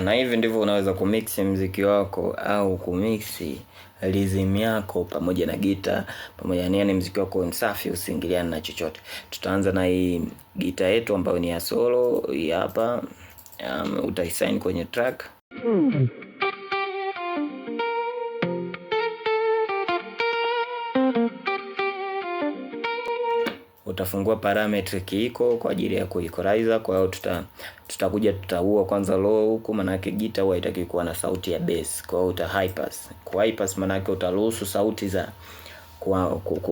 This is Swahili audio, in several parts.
Yeah, na hivi ndivyo unaweza kumix mziki wako au kumix rhythm yako pamoja na gita pamoja na yani mziki wako msafi usiingiliane na chochote. Tutaanza na hii gita yetu ambayo ni ya solo hii hapa. Utaisign kwenye track. Utafungua parametric iko kwa ajili ya kuequalizer. Kwa hiyo tutakuja tutaua kwanza low huku, maana yake gita huwa haitaki kuwa na sauti ya bass. Kwa hiyo uta high pass. Kwa high pass maana yake utaruhusu sauti za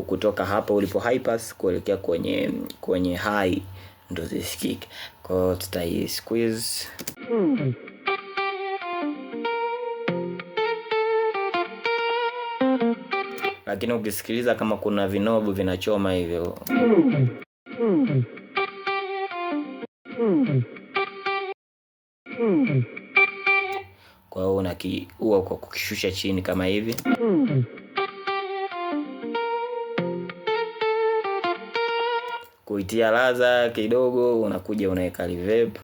kutoka hapa ulipo high pass kuelekea kwenye high ndo zisikike. Kwa hiyo tutai squeeze. Lakini ukisikiliza kama kuna vinobu vinachoma hivyo. Kwa hiyo unakiua kwa kukishusha chini kama hivi. Kuitia ladha kidogo, unakuja unaweka reverb.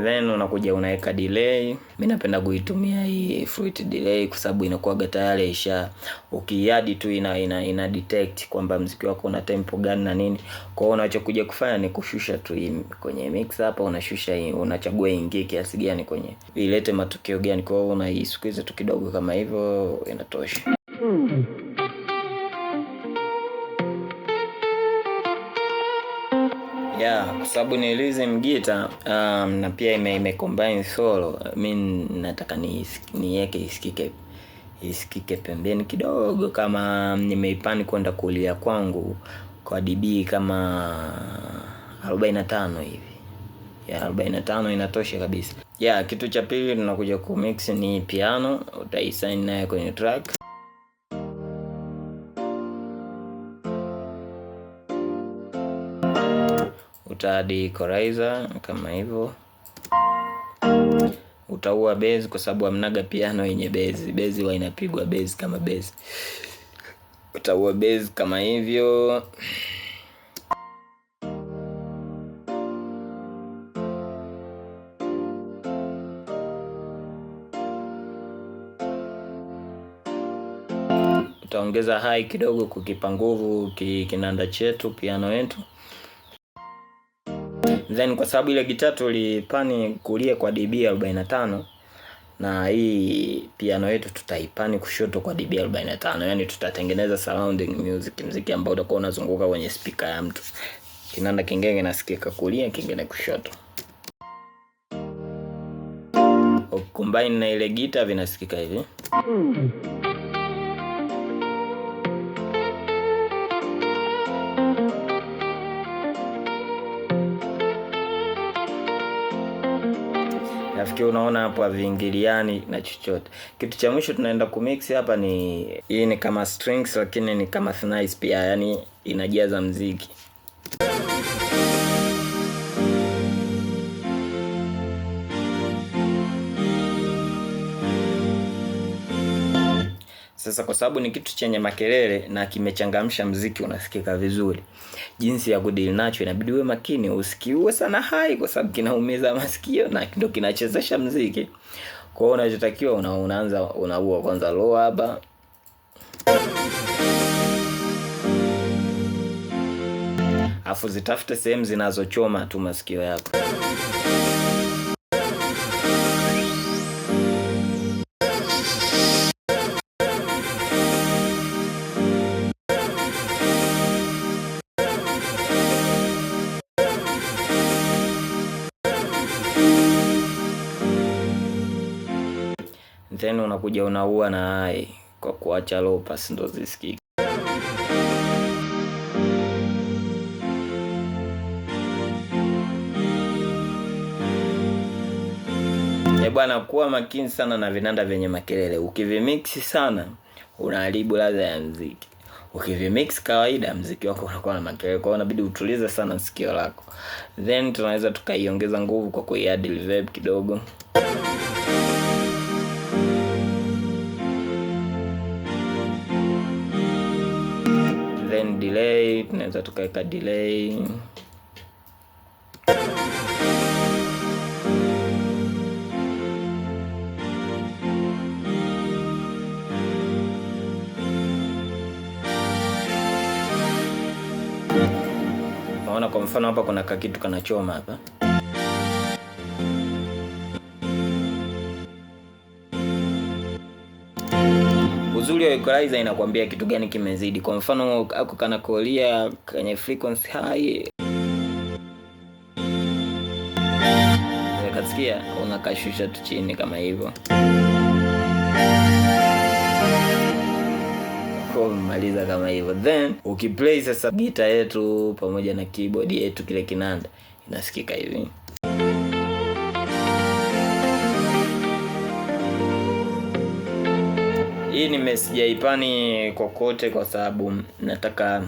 Then unakuja unaweka delay. Mimi napenda kuitumia hii fruit delay kwa sababu inakuwa tayari isha ukiadi tu ina detect kwamba muziki wako una tempo gani na nini. Kwa hiyo unachokuja kufanya ni kushusha tu kwenye mix hapa, unashusha hii, unachagua ingie kiasi gani kwenye ilete matokeo gani. Kwa hiyo unaisqueeze tu kidogo kama hivyo inatosha. Yeah, kwa sababu ni rhythm guitar na pia ime combine solo. Mimi nataka niweke isikike pembeni kidogo, kama nimeipani kwenda kulia kwangu kwa dB kama 45 hivi. Ya 45 inatosha kabisa. Yeah, kitu cha pili tunakuja kumix ni piano. Utaisign naye kwenye track. Utaadi equalizer kama hivyo. Utaua bass kwa sababu hamnaga piano yenye bass. Bass huwa inapigwa bass kama bass. Utaua bass kama hivyo. Utaongeza high kidogo kukipa nguvu kinanda chetu, piano yetu. Then kwa sababu ile gitaa tulipani kulia kwa dB 45 na hii piano yetu tutaipani kushoto kwa dB 45. Yani tutatengeneza surrounding music, muziki ambao utakuwa unazunguka kwenye speaker ya mtu. Kinanda kingine kinasikika kulia, kingine kushoto. Combine na ile gitaa vinasikika hivi. Nafikiri unaona hapo haviingiliani na chochote. Kitu cha mwisho tunaenda kumix hapa ni hii, ni kama strings lakini ni kama nice pia, yani inajaza muziki. Sasa kwa sababu ni kitu chenye makelele na kimechangamsha muziki unasikika vizuri, jinsi ya kudeal nacho inabidi uwe makini, usikiue sana high kwa sababu kinaumiza masikio na ndio kinachezesha muziki. Kwa hiyo unachotakiwa unaanza unaua kwanza low hapa. Afu zitafute sehemu zinazochoma tu masikio yako. Then unakuja unaua na high kwa kuacha low pass ndo zisikike. Bwana, kuwa makini sana na vinanda vyenye makelele. Ukivimix sana unaharibu ladha ya muziki. Ukivimix kawaida muziki wako unakuwa na makelele. Kwa hiyo inabidi utulize sana sikio lako. Then tunaweza tukaiongeza nguvu kwa kuiadd reverb kidogo. then delay, tunaweza tukaweka delay. Naona kwa mfano hapa kuna kitu kanachoma hapa. Uzuri wa equalizer inakwambia kitu gani kimezidi. Kwa mfano ako kana kolia kwenye frequency high, ukasikia unakashusha tu chini kama hivyo. Maliza kama hivyo, then ukiplay sasa gitaa yetu pamoja na keyboard yetu, kile kinanda inasikika hivi. Hii nimesijaipani kokote kwa sababu nataka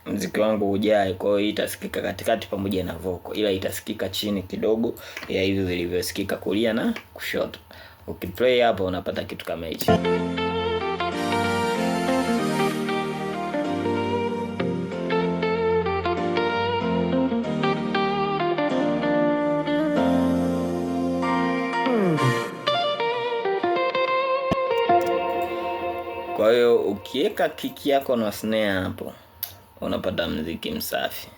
muziki wangu ujae, kwa hiyo itasikika katikati pamoja na vocal, ila itasikika chini kidogo ya hivi vilivyosikika kulia na kushoto. Ukiplay hapo unapata kitu kama hichi. Kwa hiyo ukiweka kick yako na snare hapo unapata muziki msafi.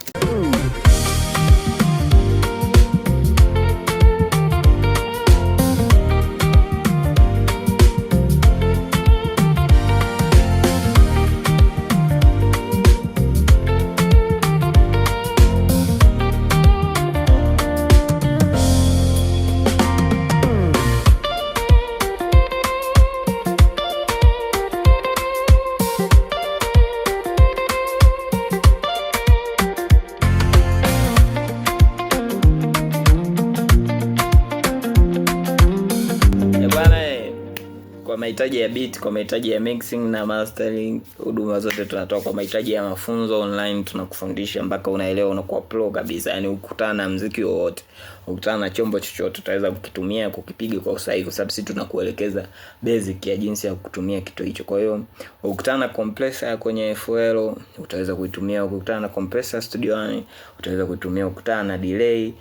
Kwa mahitaji ya beat, kwa mahitaji ya mixing na mastering, huduma zote tunatoa. Kwa mahitaji ya mafunzo online tunakufundisha mpaka unaelewa, unakuwa pro kabisa. Yaani ukutana na muziki wowote, ukutana na chombo chochote, utaweza kukitumia kukipiga kwa usahihi, kwa sababu sisi tunakuelekeza basic ya jinsi ya kutumia kitu hicho. Kwa hiyo ukutana na compressor kwenye FL utaweza kuitumia, ukutana na compressor Studio One utaweza kuitumia, ukutana na delay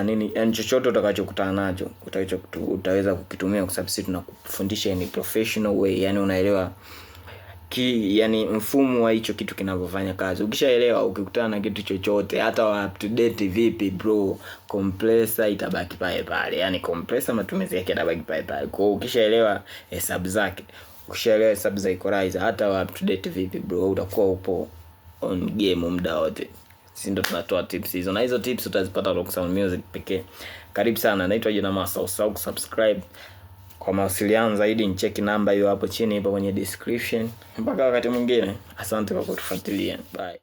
nini, yani chochote utakachokutana nacho utaweza kukitumia, kwa sababu sisi tunakufundisha in professional way. Yani unaelewa yani mfumo wa hicho kitu kinavyofanya kazi. Ukishaelewa, ukikutana na kitu chochote, hata up to date vipi bro, compressor itabaki pale pale. Yani compressor matumizi yake itabaki pale pale. Kwa hiyo ukishaelewa hesabu zake, ukishaelewa hesabu za equalizer, hata up to date vipi bro, utakuwa upo on game muda wote. Sisi ndo tunatoa tips hizo, na hizo tips utazipata Rock Sound Music pekee. Karibu sana, naitwa Jina Masa. Usisahau kusubscribe. Kwa mawasiliano zaidi nicheki namba hiyo hapo chini, ipo kwenye description. Mpaka wakati mwingine, asante kwa kutufuatilia. Bye.